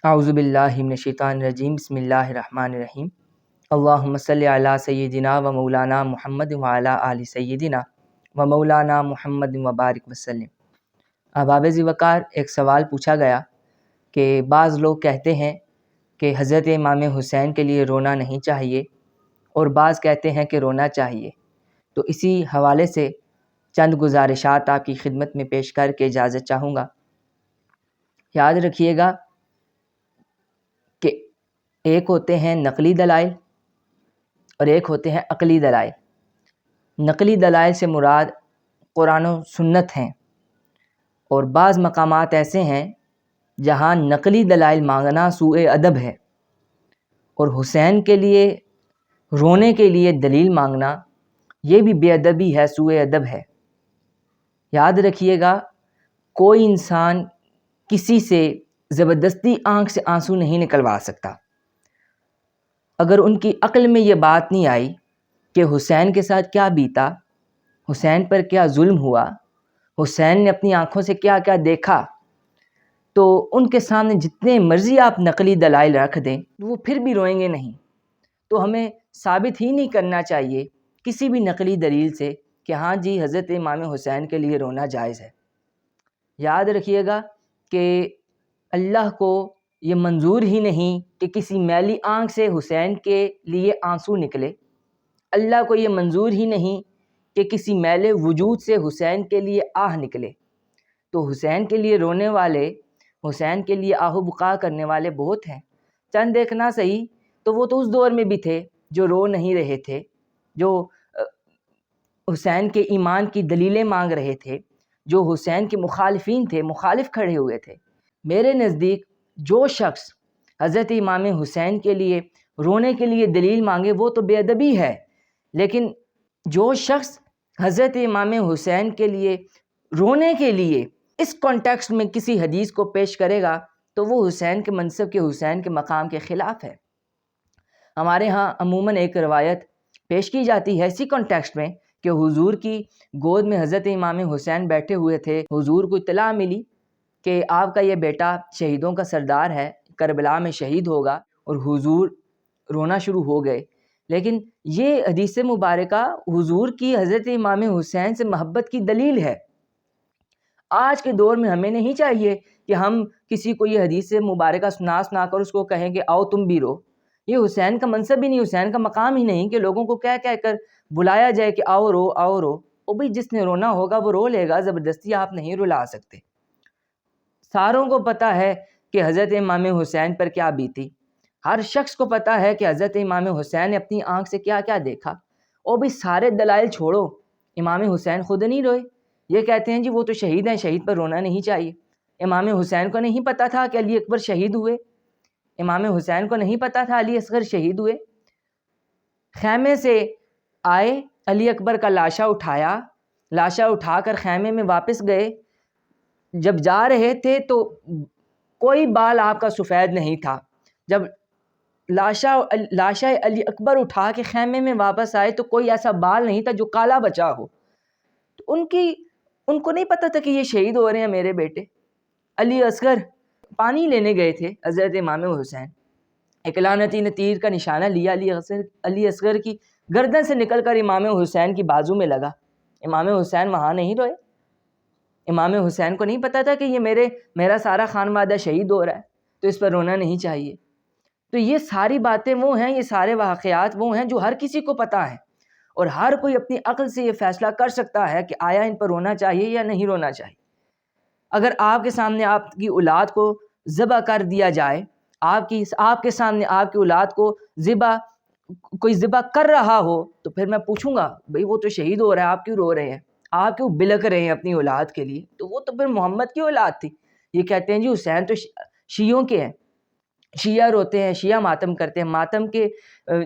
اعوذ باللہ من الشیطان الرجیم بسم اللہ الرحمن الرحیم اللہم صلی علی سیدنا و مولانا محمد وعلی آل سیدنا و مولانا محمد وبارک وسلم۔ احباب ذی وقار، ایک سوال پوچھا گیا کہ بعض لوگ کہتے ہیں کہ حضرت امام حسین کے لیے رونا نہیں چاہیے اور بعض کہتے ہیں کہ رونا چاہیے، تو اسی حوالے سے چند گزارشات آپ کی خدمت میں پیش کر کے اجازت چاہوں گا۔ یاد رکھیے گا کہ ایک ہوتے ہیں نقلی دلائل اور ایک ہوتے ہیں عقلی دلائل۔ نقلی دلائل سے مراد قرآن و سنت ہیں، اور بعض مقامات ایسے ہیں جہاں نقلی دلائل مانگنا سوء ادب ہے، اور حسین کے لیے رونے کے لیے دلیل مانگنا یہ بھی بے ادبی ہے، سوء ادب ہے۔ یاد رکھیے گا، کوئی انسان کسی سے زبردستی آنکھ سے آنسو نہیں نکلوا سکتا۔ اگر ان کی عقل میں یہ بات نہیں آئی کہ حسین کے ساتھ کیا بیتا، حسین پر کیا ظلم ہوا، حسین نے اپنی آنکھوں سے کیا کیا دیکھا، تو ان کے سامنے جتنے مرضی آپ نقلی دلائل رکھ دیں وہ پھر بھی روئیں گے نہیں۔ تو ہمیں ثابت ہی نہیں کرنا چاہیے کسی بھی نقلی دلیل سے کہ ہاں جی حضرت امام حسین کے لیے رونا جائز ہے۔ یاد رکھیے گا کہ اللہ کو یہ منظور ہی نہیں کہ کسی میلی آنکھ سے حسین کے لیے آنسو نکلے۔ اللہ کو یہ منظور ہی نہیں کہ کسی میلے وجود سے حسین کے لیے آہ نکلے۔ تو حسین کے لیے رونے والے، حسین کے لیے آہ و بکا کرنے والے بہت ہیں۔ چند ایک نہ صحیح تو وہ تو اس دور میں بھی تھے جو رو نہیں رہے تھے، جو حسین کے ایمان کی دلیلیں مانگ رہے تھے، جو حسین کے مخالفین تھے، مخالف کھڑے ہوئے تھے۔ میرے نزدیک جو شخص حضرت امام حسین کے لیے رونے کے لیے دلیل مانگے وہ تو بے ادبی ہے، لیکن جو شخص حضرت امام حسین کے لیے رونے کے لیے اس کانٹیکسٹ میں کسی حدیث کو پیش کرے گا تو وہ حسین کے منصب کے، حسین کے مقام کے خلاف ہے۔ ہمارے ہاں عموماً ایک روایت پیش کی جاتی ہے اسی کانٹیکسٹ میں کہ حضور کی گود میں حضرت امام حسین بیٹھے ہوئے تھے، حضور کو اطلاع ملی کہ آپ کا یہ بیٹا شہیدوں کا سردار ہے، کربلا میں شہید ہوگا، اور حضور رونا شروع ہو گئے۔ لیکن یہ حدیث مبارکہ حضور کی حضرت امام حسین سے محبت کی دلیل ہے۔ آج کے دور میں ہمیں نہیں چاہیے کہ ہم کسی کو یہ حدیث مبارکہ سنا کر اس کو کہیں کہ آؤ تم بھی رو۔ یہ حسین کا منصب ہی نہیں، حسین کا مقام ہی نہیں کہ لوگوں کو کہہ کر بلایا جائے کہ آؤ رو آؤ رو۔ وہ بھی جس نے رونا ہوگا وہ رو لے گا، زبردستی آپ نہیں رلا سکتے۔ ساروں کو پتہ ہے کہ حضرت امام حسین پر کیا بیتی، ہر شخص کو پتہ ہے کہ حضرت امام حسین نے اپنی آنکھ سے کیا کیا دیکھا۔ اور بھی سارے دلائل چھوڑو، امام حسین خود نہیں روئے۔ یہ کہتے ہیں جی وہ تو شہید ہیں، شہید پر رونا نہیں چاہیے۔ امام حسین کو نہیں پتہ تھا کہ علی اکبر شہید ہوئے؟ امام حسین کو نہیں پتہ تھا علی اصغر شہید ہوئے؟ خیمے سے آئے، علی اکبر کا لاشا اٹھایا، لاشا اٹھا کر خیمے میں واپس گئے۔ جب جا رہے تھے تو کوئی بال آپ کا سفید نہیں تھا۔ جب لاشا علی اکبر اٹھا کے خیمے میں واپس آئے تو کوئی ایسا بال نہیں تھا جو کالا بچا ہو۔ تو ان کو نہیں پتہ تھا کہ یہ شہید ہو رہے ہیں میرے بیٹے۔ علی اصغر پانی لینے گئے تھے حضرت امام حسین، ایک لعنتی نے تیر کا نشانہ لیا، علی اصغر کی گردن سے نکل کر امام حسین کی بازو میں لگا۔ امام حسین وہاں نہیں روئے۔ امام حسین کو نہیں پتہ تھا کہ یہ میرا سارا خانوادہ شہید ہو رہا ہے، تو اس پر رونا نہیں چاہیے۔ تو یہ ساری باتیں وہ ہیں، یہ سارے واقعات وہ ہیں جو ہر کسی کو پتہ ہے، اور ہر کوئی اپنی عقل سے یہ فیصلہ کر سکتا ہے کہ آیا ان پر رونا چاہیے یا نہیں رونا چاہیے۔ اگر آپ کے سامنے آپ کی اولاد کو ذبح کر دیا جائے، آپ کے سامنے آپ کی اولاد کو کوئی ذبح کر رہا ہو، تو پھر میں پوچھوں گا بھئی وہ تو شہید ہو رہا ہے، آپ کیوں رو رہے ہیں، آپ کیوں بلک رہے ہیں اپنی اولاد کے لیے؟ تو وہ تو پھر محمد کی اولاد تھی۔ یہ کہتے ہیں جی حسین تو شیعوں کے ہیں، شیعہ روتے ہیں، شیعہ ماتم کرتے ہیں۔ ماتم کے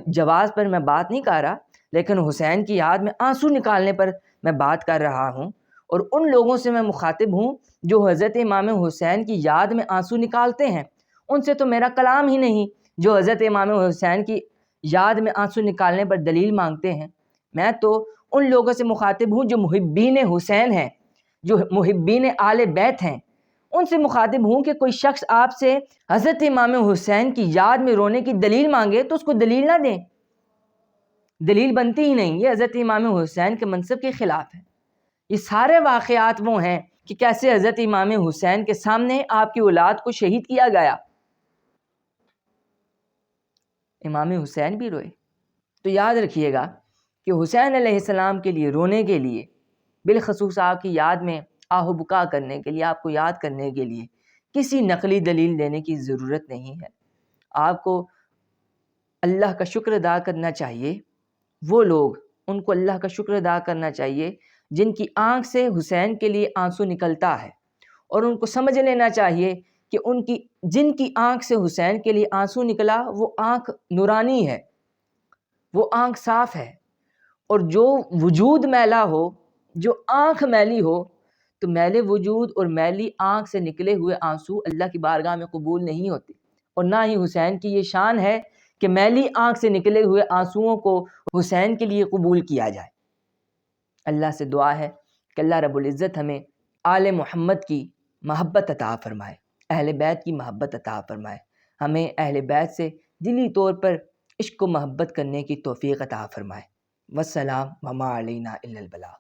جواز پر میں بات نہیں کر رہا، لیکن حسین کی یاد میں آنسو نکالنے پر میں بات کر رہا ہوں، اور ان لوگوں سے میں مخاطب ہوں جو حضرت امام حسین کی یاد میں آنسو نکالتے ہیں۔ ان سے تو میرا کلام ہی نہیں جو حضرت امام حسین کی یاد میں آنسو نکالنے پر دلیل مانگتے ہیں۔ میں تو ان لوگوں سے مخاطب ہوں جو محبین حسین ہیں، جو محبین آل بیت ہیں۔ ان سے مخاطب ہوں کہ کوئی شخص آپ سے حضرت امام حسین کی یاد میں رونے کی دلیل مانگے تو اس کو دلیل نہ دیں، دلیل بنتی ہی نہیں، یہ حضرت امام حسین کے منصب کے خلاف ہے۔ یہ سارے واقعات وہ ہیں کہ کیسے حضرت امام حسین کے سامنے آپ کی اولاد کو شہید کیا گیا، امام حسین بھی روئے۔ تو یاد رکھیے گا کہ حسین علیہ السلام کے لیے رونے کے لیے، بالخصوص آپ کی یاد میں آہ و بکا کرنے کے لیے، آپ کو یاد کرنے کے لیے کسی نقلی دلیل دینے کی ضرورت نہیں ہے۔ آپ کو اللہ کا شکر ادا کرنا چاہیے، وہ لوگ، ان کو اللہ کا شکر ادا کرنا چاہیے جن کی آنکھ سے حسین کے لیے آنسو نکلتا ہے، اور ان کو سمجھ لینا چاہیے کہ جن کی آنکھ سے حسین کے لیے آنسو نکلا وہ آنکھ نورانی ہے، وہ آنکھ صاف ہے، اور جو وجود میلا ہو، جو آنکھ میلی ہو، تو میلے وجود اور میلی آنکھ سے نکلے ہوئے آنسو اللہ کی بارگاہ میں قبول نہیں ہوتے، اور نہ ہی حسین کی یہ شان ہے کہ میلی آنکھ سے نکلے ہوئے آنسوؤں کو حسین کے لیے قبول کیا جائے۔ اللہ سے دعا ہے کہ اللہ رب العزت ہمیں آل محمد کی محبت عطا فرمائے، اہل بیت کی محبت عطا فرمائے، ہمیں اہل بیت سے دلی طور پر عشق و محبت کرنے کی توفیق عطا فرمائے۔ والسلام وما علینا الا البلاغ۔